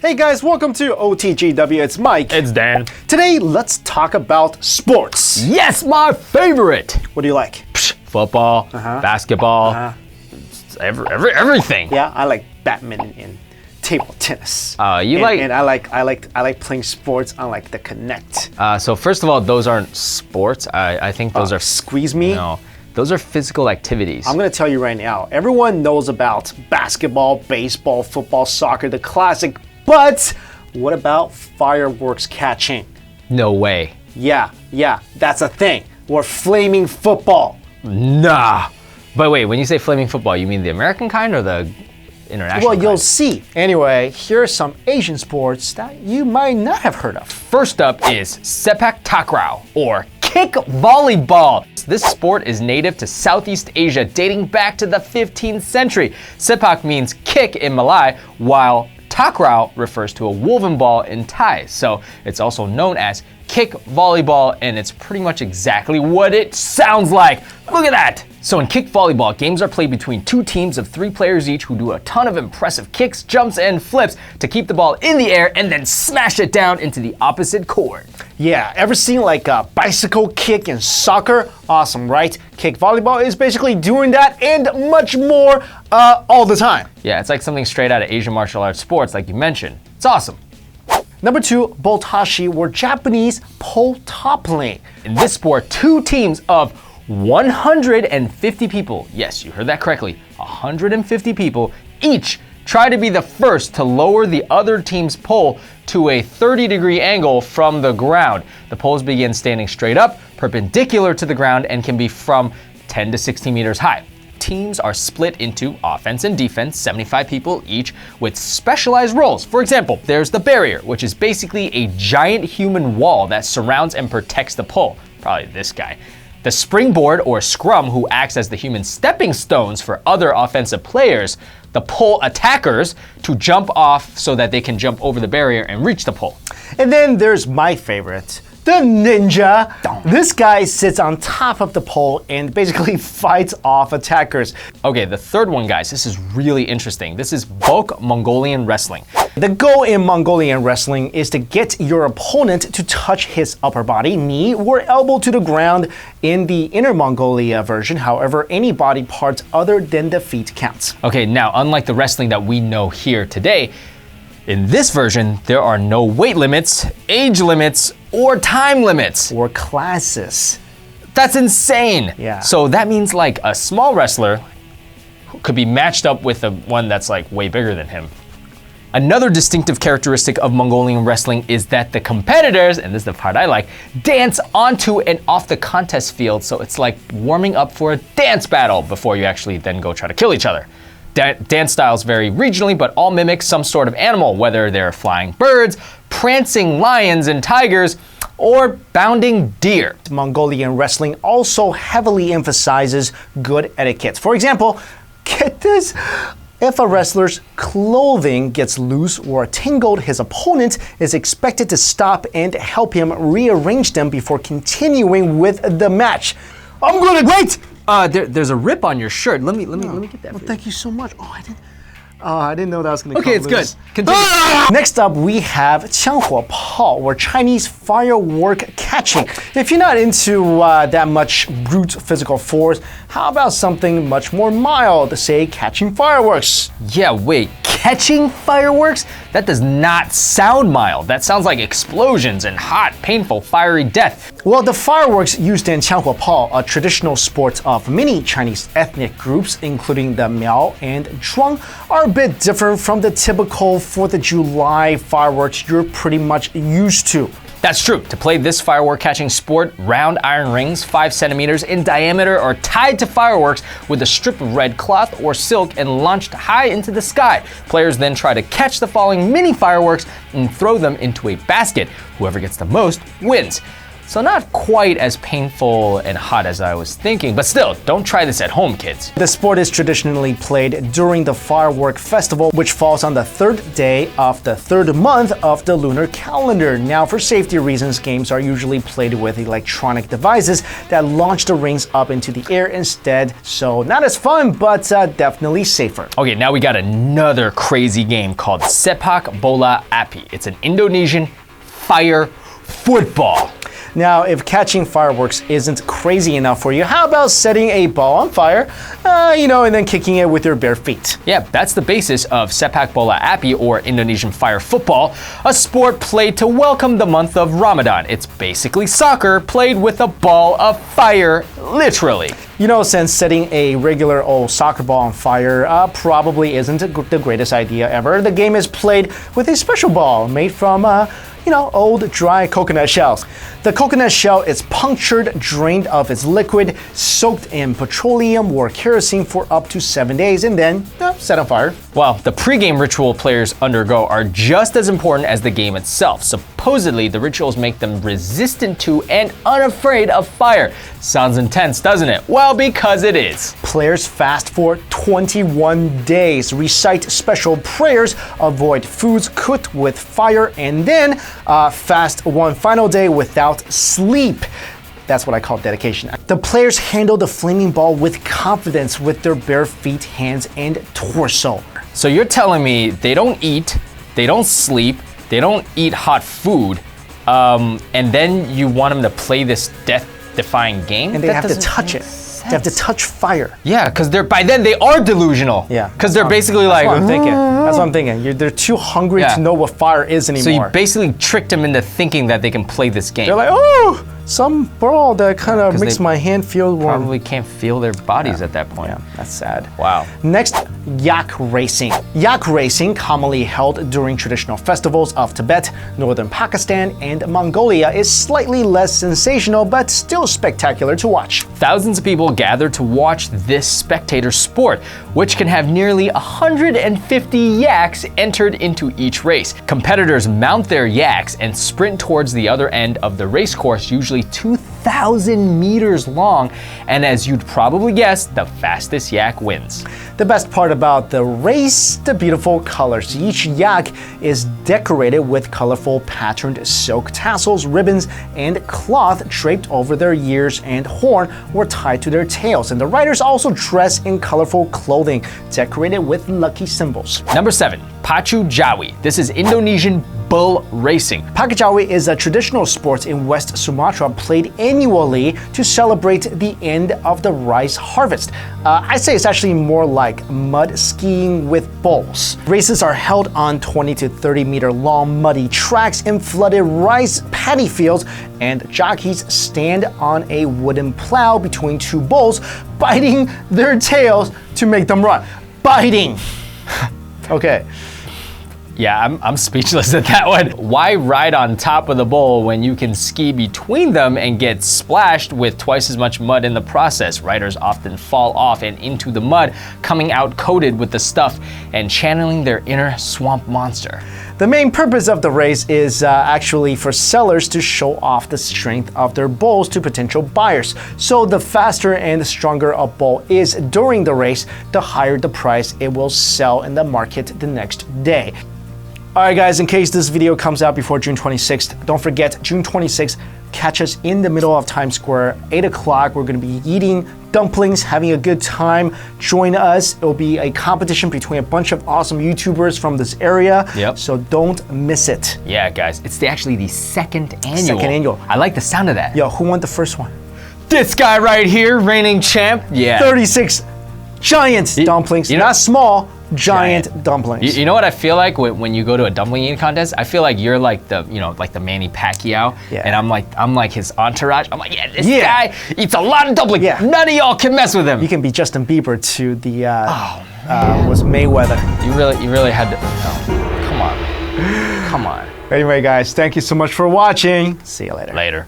Hey guys, welcome to OTGW. It's Mike. It's Dan. Today, let's talk about sports. Yes, my favorite. What do you like? Football, basketball, everything. Yeah, I like badminton and table tennis. And I like playing sports. I like the connect. So first of all, those aren't sports. I think those are squeeze me. No, those are physical activities. I'm gonna tell you right now. Everyone knows about basketball, baseball, football, soccer, the classic. But what about fireworks catching? No way. Yeah, that's a thing. Or flaming football. Nah. But wait, when you say flaming football, you mean the American kind or the international kind? Well, you'll see. Anyway, here are some Asian sports that you might not have heard of. First up is sepak takraw, or kick volleyball. This sport is native to Southeast Asia, dating back to the 15th century. Sepak means kick in Malay, while takraw refers to a woven ball in Thai, so it's also known as kick volleyball, and it's pretty much exactly what it sounds like. Look at that! So in kick volleyball, games are played between two teams of 3 players each who do a ton of impressive kicks, jumps, and flips to keep the ball in the air and then smash it down into the opposite court. Yeah, ever seen like a bicycle kick in soccer? Awesome, right? Kick volleyball is basically doing that and much more all the time. Yeah, it's like something straight out of Asian martial arts sports, like you mentioned. It's awesome. Number 2, botashi, or Japanese pole toppling. In this sport, 2 teams of 150 people, yes, you heard that correctly, 150 people, each try to be the first to lower the other team's pole to a 30-degree angle from the ground. The poles begin standing straight up, perpendicular to the ground, and can be from 10 to 16 meters high. Teams are split into offense and defense, 75 people each, with specialized roles. For example, there's the barrier, which is basically a giant human wall that surrounds and protects the pole. Probably this guy. The springboard, or scrum, who acts as the human stepping stones for other offensive players. The pole attackers, to jump off so that they can jump over the barrier and reach the pole. And then there's my favorite, the ninja. This guy sits on top of the pole and basically fights off attackers. Okay, the third one, guys, this is really interesting. This is Mongolian Wrestling. The goal in Mongolian wrestling is to get your opponent to touch his upper body, knee, or elbow to the ground. In the Inner Mongolia version, however, any body parts other than the feet counts. Okay, now, unlike the wrestling that we know here today, in this version, there are no weight limits, age limits, or time limits. Or classes. That's insane. Yeah. So that means like a small wrestler could be matched up with the one that's like way bigger than him. Another distinctive characteristic of Mongolian wrestling is that the competitors, and this is the part I like, dance onto and off the contest field, so it's like warming up for a dance battle before you actually then go try to kill each other. Dance styles vary regionally, but all mimic some sort of animal, whether they're flying birds, prancing lions and tigers, or bounding deer. Mongolian wrestling also heavily emphasizes good etiquette. For example, get this. If a wrestler's clothing gets loose or tangled, his opponent is expected to stop and help him rearrange them before continuing with the match. I'm gonna wait! There's a rip on your shirt. Let me get that. Well, thank you so much. I didn't know that was gonna Okay, come it's loose. good. Continue. Next up, we have 枪火炮, or Chinese firework catching. If you're not into that much brute physical force, how about something much more mild, say catching fireworks? Yeah, wait, catching fireworks? That does not sound mild. That sounds like explosions and hot, painful, fiery death. Well, the fireworks used in 枪火炮, a traditional sport of many Chinese ethnic groups, including the Miao and Zhuang, are a bit different from the typical 4th of July fireworks you're pretty much used to. That's true. To play this firework catching sport, round iron rings 5 centimeters in diameter are tied to fireworks with a strip of red cloth or silk and launched high into the sky. Players then try to catch the falling mini fireworks and throw them into a basket. Whoever gets the most wins. So not quite as painful and hot as I was thinking, but still, don't try this at home, kids. The sport is traditionally played during the firework festival, which falls on the third day of the third month of the lunar calendar. Now, for safety reasons, games are usually played with electronic devices that launch the rings up into the air instead. So not as fun, but definitely safer. Okay, now we got another crazy game called Sepak Bola Api. It's an Indonesian fire football. Now, if catching fireworks isn't crazy enough for you, how about setting a ball on fire, and then kicking it with your bare feet? Yeah, that's the basis of Sepak Bola Api, or Indonesian fire football, a sport played to welcome the month of Ramadan. It's basically soccer played with a ball of fire, literally. Since setting a regular old soccer ball on fire probably isn't the greatest idea ever, the game is played with a special ball made from old dry coconut shells. The coconut shell is punctured, drained of its liquid, soaked in petroleum or kerosene for up to 7 days, and then set on fire. Well, the pregame ritual players undergo are just as important as the game itself. Supposedly, the rituals make them resistant to and unafraid of fire. Sounds intense, doesn't it? Well, because it is. Players fast for 21 days, recite special prayers, avoid foods cooked with fire, and then fast one final day without sleep. That's what I call dedication. The players handle the flaming ball with confidence with their bare feet, hands, and torso. So you're telling me they don't eat, they don't sleep, they don't eat hot food, and then you want them to play this death-defying game? And they have to touch it. They have to touch fire. Yeah, because by then they are delusional. Yeah. Because they're basically like. That's what I'm thinking. That's what I'm thinking. They're too hungry to know what fire is anymore. So you basically tricked them into thinking that they can play this game. They're like, oh, some ball that kind of makes my hand feel warm. Probably can't feel their bodies at that point. Yeah, that's sad. Wow. Next, yak racing. Yak racing, commonly held during traditional festivals of Tibet, northern Pakistan, and Mongolia, is slightly less sensational but still spectacular to watch. Thousands of people gather to watch this spectator sport, which can have nearly 150 yaks entered into each race. Competitors mount their yaks and sprint towards the other end of the race course, usually 2,000 meters long, and as you'd probably guess, the fastest yak wins. The best part about the race, the beautiful colors. Each yak is decorated with colorful patterned silk tassels, ribbons, and cloth draped over their ears and horn or tied to their tails. And the riders also dress in colorful clothing decorated with lucky symbols. Number 7, Pacu Jawi. This is Indonesian bull racing. Pacu Jawi is a traditional sport in West Sumatra played annually to celebrate the end of the rice harvest. I say it's actually more like mud skiing with bulls. Races are held on 20 to 30 meter long muddy tracks in flooded rice paddy fields, and jockeys stand on a wooden plow between two bulls, biting their tails to make them run. Biting! Okay. Yeah, I'm speechless at that one. Why ride on top of the bull when you can ski between them and get splashed with twice as much mud in the process? Riders often fall off and into the mud, coming out coated with the stuff and channeling their inner swamp monster. The main purpose of the race is actually for sellers to show off the strength of their bulls to potential buyers. So the faster and stronger a bull is during the race, the higher the price it will sell in the market the next day. Alright guys, in case this video comes out before June 26th, don't forget, June 26th, catch us in the middle of Times Square, 8 o'clock. We're going to be eating dumplings, having a good time. Join us. It'll be a competition between a bunch of awesome YouTubers from this area. Yep. So don't miss it. Yeah, guys, it's actually the second annual. Second annual. I like the sound of that. Yo, who won the first one? This guy right here, reigning champ. Yeah. 36 giant dumplings. Not small. Giant dumplings. You know what I feel like when you go to a dumpling eating contest? I feel like you're like the Manny Pacquiao, and I'm like his entourage. I'm like, this guy eats a lot of dumplings. Yeah. None of y'all can mess with him. You can be Justin Bieber to the was Mayweather. You really had to. Oh, come on. Anyway, guys, thank you so much for watching. See you later. Later.